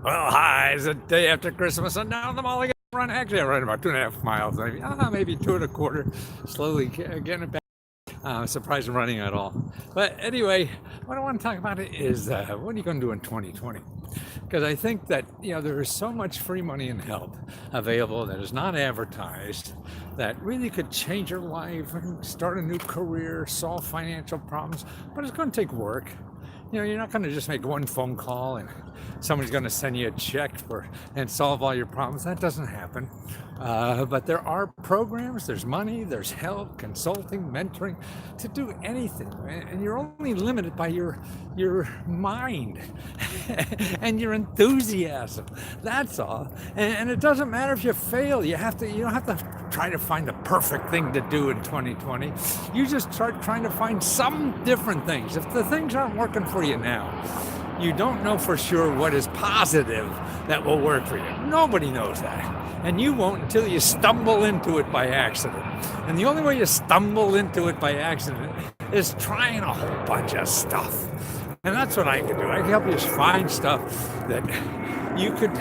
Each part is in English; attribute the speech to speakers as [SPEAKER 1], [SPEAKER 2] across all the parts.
[SPEAKER 1] Well, hi, it's the day after Christmas, and now the mall again run. Actually, I run about 2.5 miles, maybe 2.25. Slowly getting it back. Surprised I'm running at all. But anyway, what I want to talk about is what are you going to do in 2020? Because I think that there is so much free money and help available that is not advertised that really could change your life and start a new career, solve financial problems. But it's going to take work. You're not going to just make one phone call and somebody's going to send you a check and solve all your problems. That doesn't happen. But there are programs, there's money, there's help, consulting, mentoring to do anything. And you're only limited by your mind and your enthusiasm. That's all. And it doesn't matter if you fail. You don't have to try to find the perfect thing to do in 2020. You just start trying to find some different things. If the things aren't working for you now, you don't know for sure what is positive that will work for you. Nobody knows that. And you won't until you stumble into it by accident. And the only way you stumble into it by accident is trying a whole bunch of stuff. And that's what I can do. I can help you find stuff that you could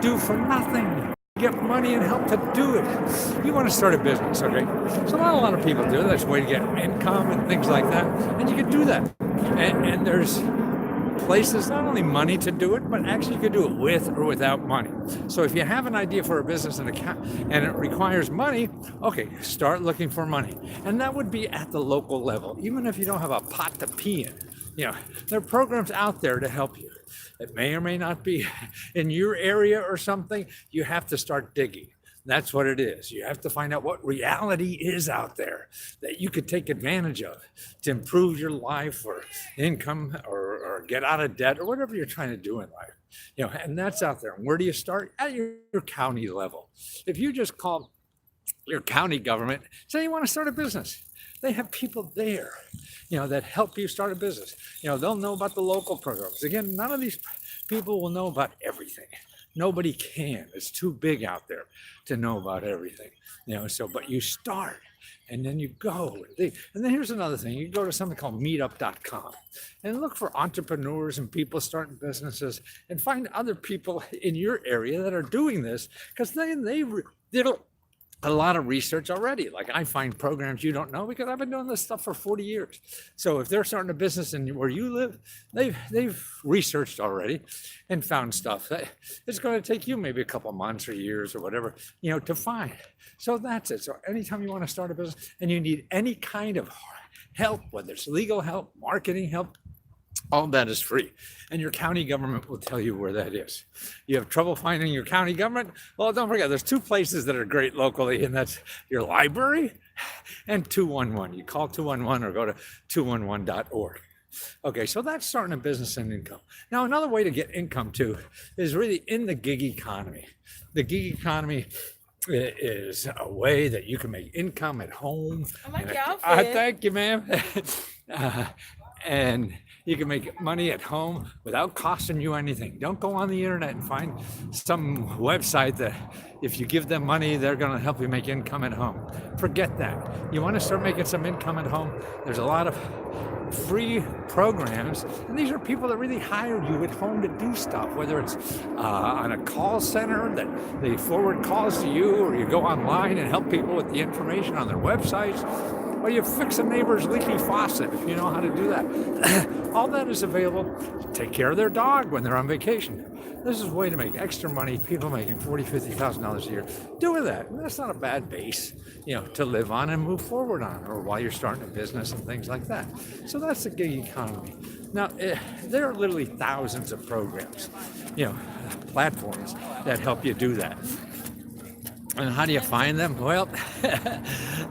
[SPEAKER 1] do for nothing. Get money and help to do it. You want to start a business, okay? So not a lot of people do. That's a way to get income and things like that. And you can do that. And there's places, not only money to do it, but actually you could do it with or without money. So if you have an idea for a business and it requires money, okay, start looking for money. And that would be at the local level, even if you don't have a pot to pee in. There are programs out there to help you. It may or may not be in your area or something. You have to start digging. That's what it is. You have to find out what reality is out there that you could take advantage of to improve your life or income or get out of debt or whatever you're trying to do in life. And that's out there. And where do you start? At your county level. If you just call your county government, say you want to start a business, they have people there, that help you start a business. They'll know about the local programs. Again, none of these people will know about everything. Nobody can. It's too big out there to know about everything. But you start and then you go. And then here's another thing. You go to something called meetup.com and look for entrepreneurs and people starting businesses and find other people in your area that are doing this, because they did a lot of research already. Like, I find programs you don't know because I've been doing this stuff for 40 years. So if they're starting a business in where you live, they've researched already and found stuff that it's going to take you maybe a couple months or years or whatever, to find. So that's it. So anytime you want to start a business and you need any kind of help, whether it's legal help, marketing help, all that is free. And your county government will tell you where that is. You have trouble finding your county government? Well, don't forget, there's two places that are great locally, and that's your library and 211. You call 211 or go to 211.org. Okay, so that's starting a business and income. Now, another way to get income too is really in the gig economy. The gig economy is a way that you can make income at home.
[SPEAKER 2] I like your outfit.
[SPEAKER 1] Thank you, ma'am. And you can make money at home without costing you anything. Don't go on the internet and find some website that if you give them money, they're going to help you make income at home. Forget that. You want to start making some income at home? There's a lot of free programs, and these are people that really hire you at home to do stuff, whether it's on a call center that they forward calls to you, or you go online and help people with the information on their websites, or you fix a neighbor's leaky faucet if you know how to do that. All that is available. Take care of their dog when they're on vacation. This is a way to make extra money. People making $40,000, $50,000 a year. Do that. And that's not a bad base, to live on and move forward on, or while you're starting a business and things like that. So that's the gig economy. Now, there are literally thousands of programs, platforms that help you do that. And how do you find them? Well,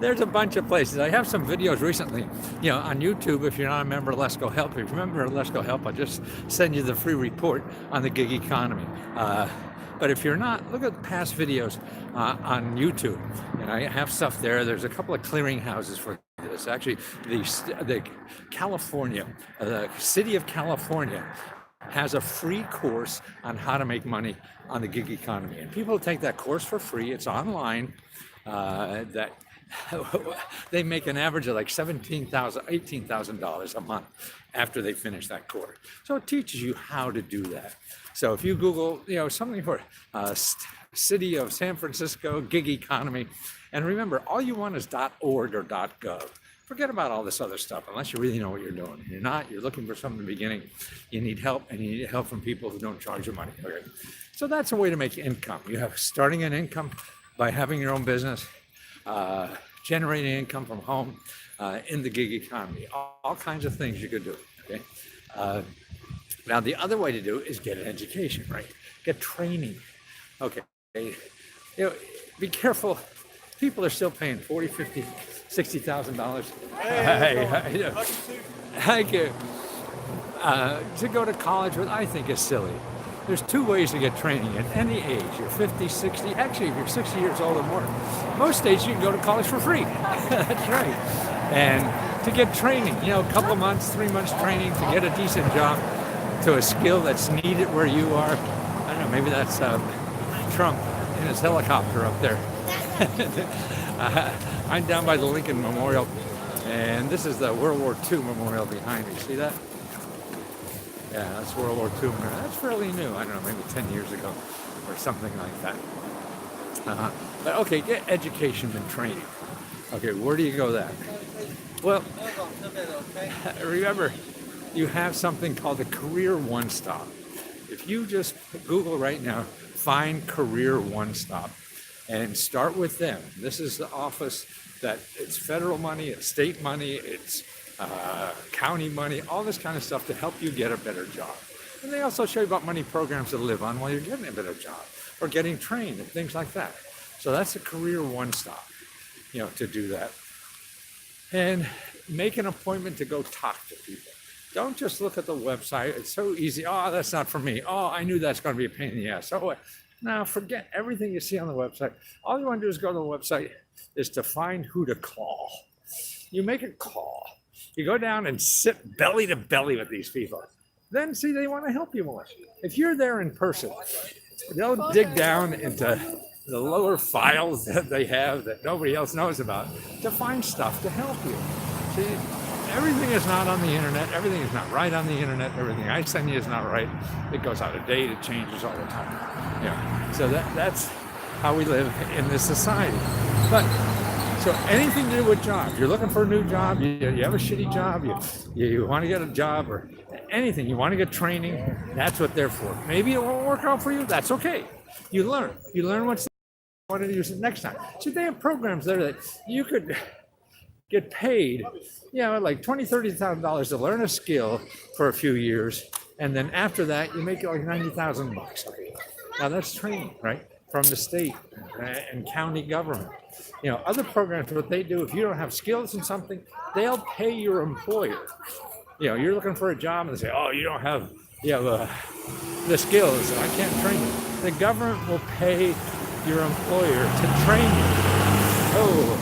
[SPEAKER 1] there's a bunch of places. I have some videos recently, on YouTube. If you're not a member of Let's Go Help, if you're a member of Let's Go Help, I'll just send you the free report on the gig economy. But if you're not, look at past videos on YouTube. And I have stuff there. There's a couple of clearinghouses for this. Actually, the city of California has a free course on how to make money on the gig economy. And people take that course for free. It's online. That they make an average of like $17,000, $18,000 a month after they finish that course. So it teaches you how to do that. So if you Google, something for city of San Francisco gig economy, and remember, all you want is .org or .gov. Forget about all this other stuff unless you really know what you're doing. If you're not, you're looking for something in the beginning, you need help, and you need help from people who don't charge you money. Okay. So that's a way to make income. You have starting an income by having your own business, generating income from home in the gig economy. All kinds of things you could do. Okay. Now the other way to do it is get an education, right? Get training. Okay. Be careful. People are still paying $40, $50, $60,000. Thank you. To go to college, what I think is silly. There's two ways to get training at any age. You're 50, 60, actually if you're 60 years old or more, most states you can go to college for free. That's right. And to get training, a couple of months, 3 months training to get a decent job to a skill that's needed where you are. I don't know, maybe that's Trump in his helicopter up there. I'm down by the Lincoln Memorial, and this is the World War II memorial behind me. See that? Yeah, that's World War II memorial. That's fairly new. I don't know, maybe 10 years ago or something like that. But okay, get education and training. Okay, where do you go then? Well, remember, you have something called the Career One Stop. If you just Google right now, find Career One Stop, and start with them. This is the office that it's federal money, it's state money, it's county money, all this kind of stuff to help you get a better job. And they also show you about money programs to live on while you're getting a better job or getting trained and things like that. So that's a Career One Stop, to do that. And make an appointment to go talk to people. Don't just look at the website. It's so easy. Oh, that's not for me. Oh, I knew that's going to be a pain in the ass. Oh, now forget everything you see on the website. All you want to do is go to the website is to find who to call. You make a call. You go down and sit belly to belly with these people. Then see, they want to help you more. If you're there in person, they'll dig down into the lower files that they have that nobody else knows about to find stuff to help you. See, everything is not on the internet. Everything is not right on the internet. Everything I send you is not right. It goes out of date. It changes all the time. So that's how we live in this society. But so anything to do with jobs, you're looking for a new job, you have a shitty job, you want to get a job or anything, you want to get training, that's what they're for. Maybe it won't work out for you, that's okay. You learn what's what to use next time. So they have programs there that you could get paid, like $20,000, $30,000 to learn a skill for a few years, and then after that you make like $90,000. Now that's training, right? From the state and county government. Other programs, what they do, if you don't have skills in something, they'll pay your employer. You're looking for a job and they say, oh, you have the skills, I can't train you. The government will pay your employer to train you. Oh,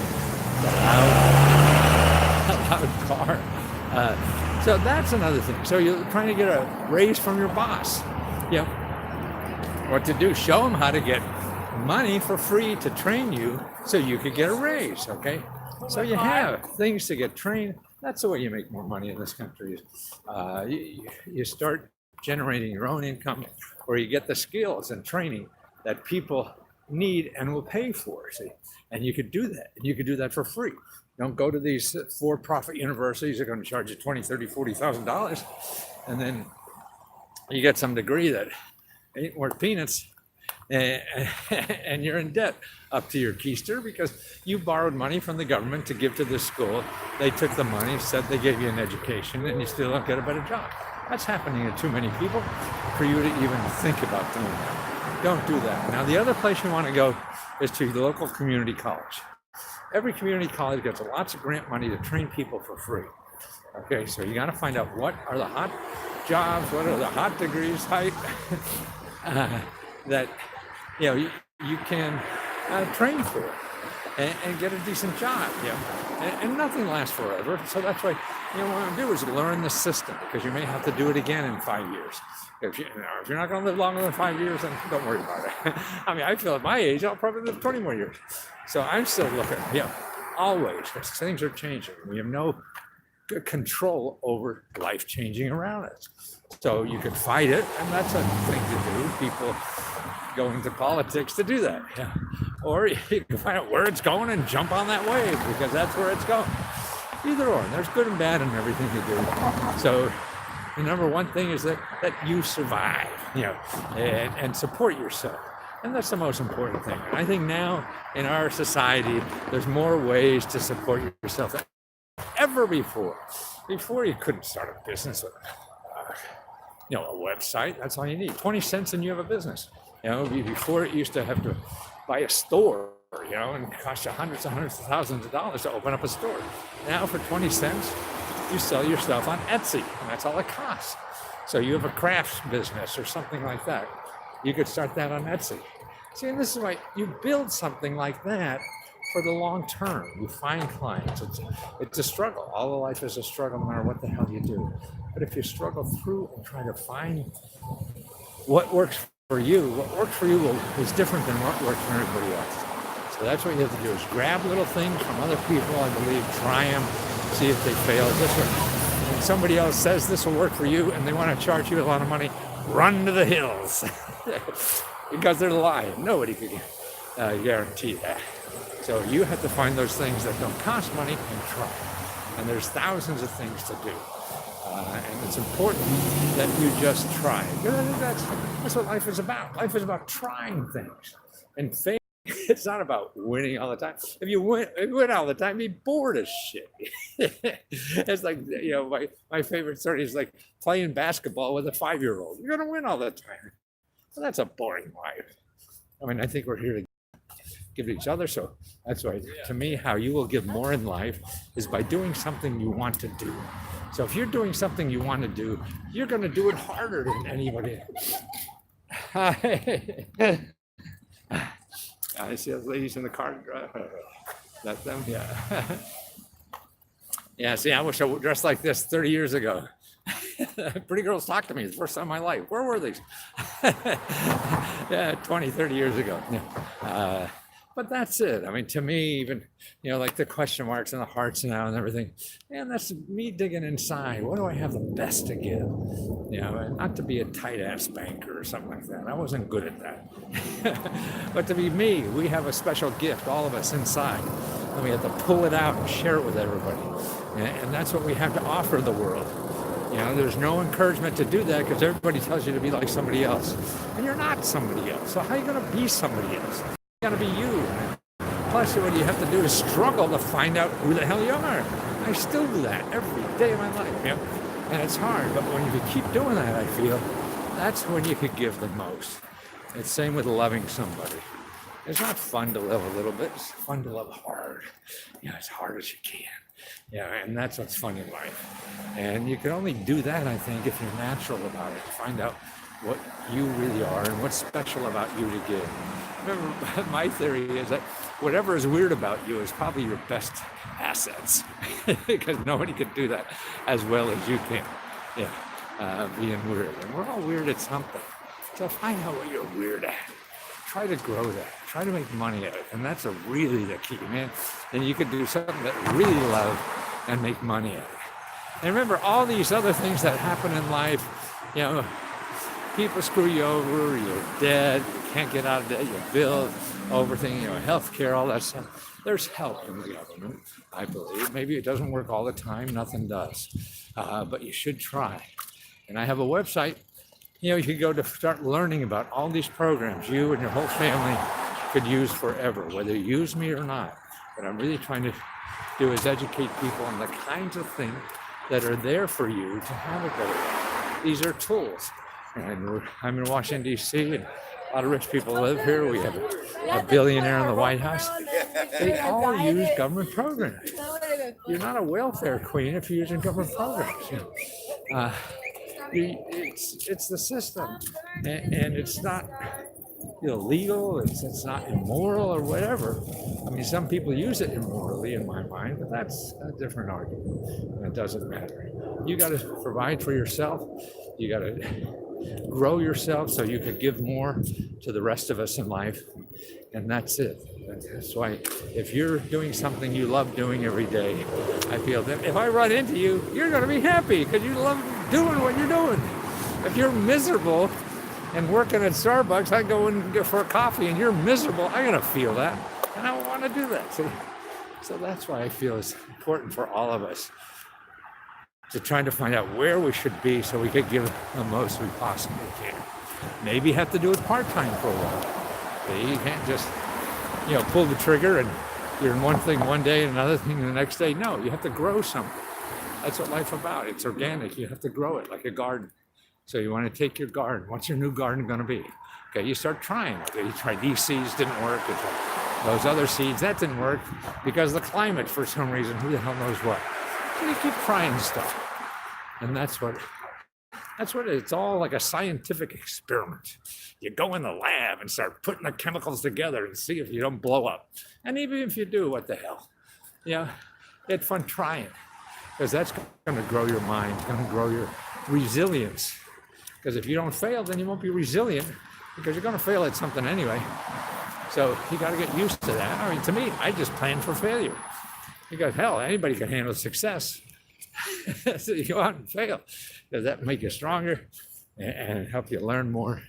[SPEAKER 1] loud car. So that's another thing. So you're trying to get a raise from your boss. What to do? Show them how to get money for free to train you so you could get a raise, okay? So you have things to get trained. That's the way you make more money in this country. You start generating your own income, or you get the skills and training that people need and will pay for, see? And you could do that. You could do that for free. Don't go to these for-profit universities that are going to charge you $20,000, $30,000, $40,000, and then you get some degree that ain't worth peanuts, and you're in debt up to your keister because you borrowed money from the government to give to this school. They took the money, said they gave you an education, and you still don't get a better job. That's happening to too many people for you to even think about doing that. Don't do that. Now, the other place you want to go is to the local community college. Every community college gets lots of grant money to train people for free. Okay, so you got to find out what are the hot jobs, what are the hot degrees, that you can train for and get a decent job. And nothing lasts forever. So that's why what I do is learn the system, because you may have to do it again in 5 years. If you're not going to live longer than 5 years, then don't worry about it. I mean, I feel at my age, I'll probably live 20 more years. So I'm still looking. always, because things are changing. We have no control over life changing around us. So you can fight it, and that's a thing to do. People go into politics to do that. Yeah. Or you can find out where it's going and jump on that wave because that's where it's going. Either or. There's good and bad in everything you do. So the number one thing is that you survive, and support yourself. And that's the most important thing. And I think now in our society, there's more ways to support yourself than ever before. Before you couldn't start a business with a website. That's all you need. 20 cents and you have a business. Before it used to have to buy a store, and it cost you hundreds of thousands of dollars to open up a store. Now for 20 cents, you sell your stuff on Etsy, and that's all it costs. So you have a crafts business or something like that. You could start that on Etsy. See, and this is why you build something like that for the long term. You find clients. It's a struggle. All of life is a struggle, no matter what the hell you do. But if you struggle through and try to find what works for you, is different than what works for everybody else. So that's what you have to do, is grab little things from other people, I believe, try them, see if they fail. When somebody else says this will work for you and they want to charge you a lot of money, run to the hills. Because they're lying. Nobody could guarantee that. So you have to find those things that don't cost money and try. And there's thousands of things to do. And it's important that you just try. That's what life is about. Life is about trying things. And failing, it's not about winning all the time. If you win all the time, you'd be bored as shit. It's like, my favorite story is like playing basketball with a 5-year-old. You're going to win all the time. Well, that's a boring life. I mean, I think we're here to give to each other. So that's why, to me, how you will give more in life is by doing something you want to do. So if you're doing something you want to do, you're going to do it harder than anybody else. I see those ladies in the car. That's them? Yeah. Yeah, see, I wish I dressed like this 30 years ago. Pretty girls talked to me the first time in my life. Where were these? Yeah, 20, 30 years ago. Yeah. But that's it. I mean, to me, even, like the question marks and the hearts now and everything, and that's me digging inside. What do I have the best to give? And not to be a tight ass banker or something like that. I wasn't good at that. But to be me, we have a special gift, all of us inside. And we have to pull it out and share it with everybody. And that's what we have to offer the world. There's no encouragement to do that because everybody tells you to be like somebody else. And you're not somebody else. So how are you going to be somebody else? You got to be you. Plus, what you have to do is struggle to find out who the hell you are. I still do that every day of my life. And it's hard. But when you keep doing that, I feel, that's when you could give the most. It's same with loving somebody. It's not fun to love a little bit. It's fun to love hard. As hard as you can. And that's what's fun in life. And you can only do that, I think, if you're natural about it. Find out what you really are and what's special about you to give. Remember, my theory is that whatever is weird about you is probably your best assets. Because nobody can do that as well as you can. Being weird. And we're all weird at something. So find out what you're weird at. Try to grow that. Try to make money at it. And that's really the key, man. Then you can do something that you really love and make money at it. And remember, all these other things that happen in life, people screw you over, you're dead, you can't get out of debt, your bills, everything, healthcare, all that stuff. There's help in the government, I believe. Maybe it doesn't work all the time, nothing does. But you should try. And I have a website. You could go to start learning about all these programs you and your whole family could use forever, whether you use me or not. What I'm really trying to do is educate people on the kinds of things that are there for you to have a better life. These are tools. And I'm in Washington, D.C., and a lot of rich people live here. We have a billionaire in the White House. They all use government programs. You're not a welfare queen if you're using government programs. It's the system, and it's not illegal, it's not immoral or whatever. I mean, some people use it immorally in my mind, but that's a different argument. It doesn't matter. You got to provide for yourself. You got to grow yourself so you could give more to the rest of us in life. And that's it. That's why if you're doing something you love doing every day, I feel that if I run into you, you're going to be happy because you love doing what you're doing. If you're miserable and working at Starbucks, I go and go for a coffee and you're miserable, I'm going to feel that. And I want to do that. So that's why I feel it's important for all of us to try to find out where we should be so we could give the most we possibly can. Maybe you have to do it part-time for a while. You can't just, pull the trigger and you're in one thing one day and another thing the next day. No, you have to grow something. That's what life's about. It's organic. You have to grow it like a garden. So you want to take your garden. What's your new garden going to be? Okay, you start trying. Okay, you tried these seeds, didn't work. You tried those other seeds, that didn't work because the climate, for some reason, who the hell knows what. So you keep trying stuff. And that's what it's all like a scientific experiment. You go in the lab and start putting the chemicals together and see if you don't blow up. And even if you do, what the hell? It's fun trying because that's going to grow your mind, it's going to grow your resilience. Because if you don't fail, then you won't be resilient because you're going to fail at something anyway. So you got to get used to that. I mean, to me, I just plan for failure. Because hell, anybody can handle success. So you go out and fail. Because that make you stronger and help you learn more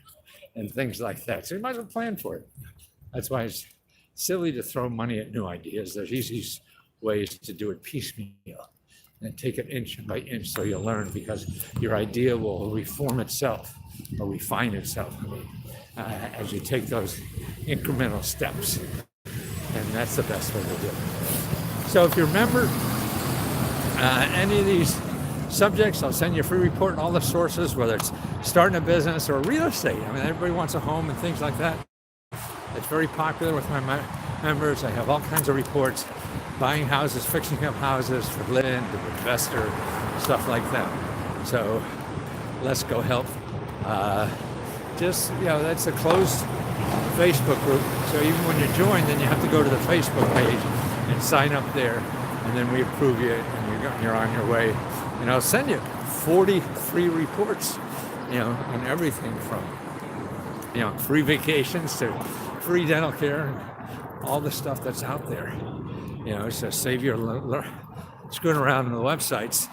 [SPEAKER 1] and things like that. So you might as well plan for it. That's why it's silly to throw money at new ideas. There's easy ways to do it piecemeal and take it inch by inch so you'll learn because your idea will reform itself or refine itself as you take those incremental steps. And that's the best way to do it. So if you remember any of these subjects, I'll send you a free report on all the sources, whether it's starting a business or real estate. I mean, everybody wants a home and things like that. It's very popular with my members. I have all kinds of reports, buying houses, fixing up houses for living, to investor, stuff like that. So let's go help. That's a closed Facebook group. So even when you join, then you have to go to the Facebook page and sign up there. And then we approve you and you're on your way. And I'll send you 40 free reports, on everything from, free vacations to free dental care, and all the stuff that's out there. So save your screwing around on the websites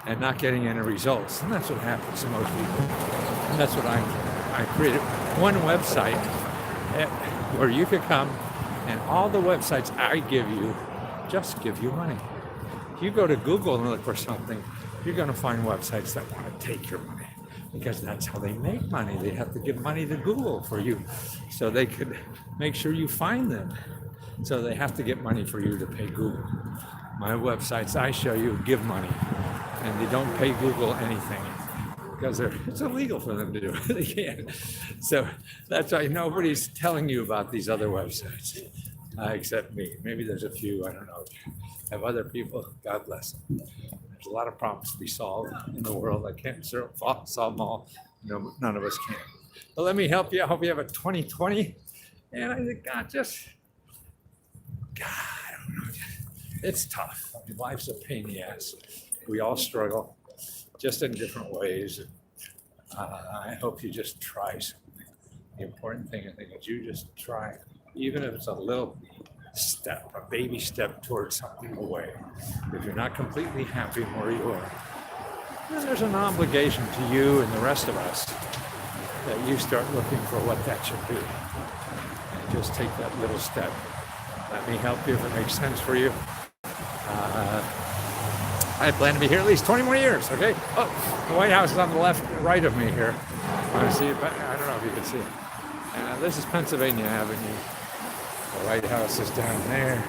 [SPEAKER 1] and not getting any results. And that's what happens to most people. And that's what I created one website where you could come and all the websites I give you just give you money. If you go to Google and look for something, you're going to find websites that want to take your money because that's how they make money. They have to give money to Google for you so they could make sure you find them. So they have to get money for you to pay Google. My websites I show you give money and they don't pay Google anything because it's illegal for them to do it. They can't. So that's why nobody's telling you about these other websites except me. Maybe there's a few, I don't know. Have other people, God bless them. There's a lot of problems to be solved in the world. I can't solve them all. None of us can. But let me help you. I hope you have a 2020. And I think, I don't know. It's tough. I mean, life's a pain in the ass. We all struggle, just in different ways. I hope you just try something. The important thing, I think, is you just try, even if it's a little step, a baby step towards something away. If you're not completely happy where you are, then there's an obligation to you and the rest of us that you start looking for what that should be. And just take that little step. Let me help you if it makes sense for you. I plan to be here at least 20 more years, okay? Oh, the White House is on the right of me here. Want to see it? I don't know if you can see it. This is Pennsylvania Avenue. The White House is down there.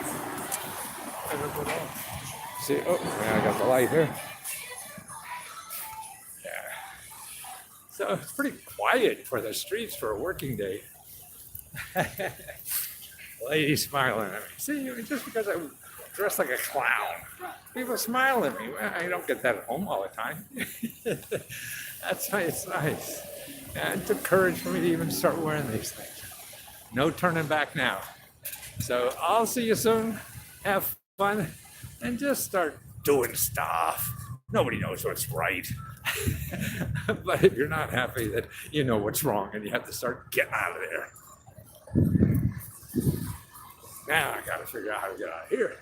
[SPEAKER 1] See, I got the light here. Yeah. So it's pretty quiet for the streets for a working day. Lady smiling at me. See, just because I dressed like a clown, people smile at me. Well, I don't get that at home all the time. That's why it's nice. And it took courage for me to even start wearing these things. No turning back now. So I'll see you soon. Have fun and just start doing stuff. Nobody knows what's right. But if you're not happy, then you know what's wrong and you have to start getting out of there. Now I got to figure out how to get out of here.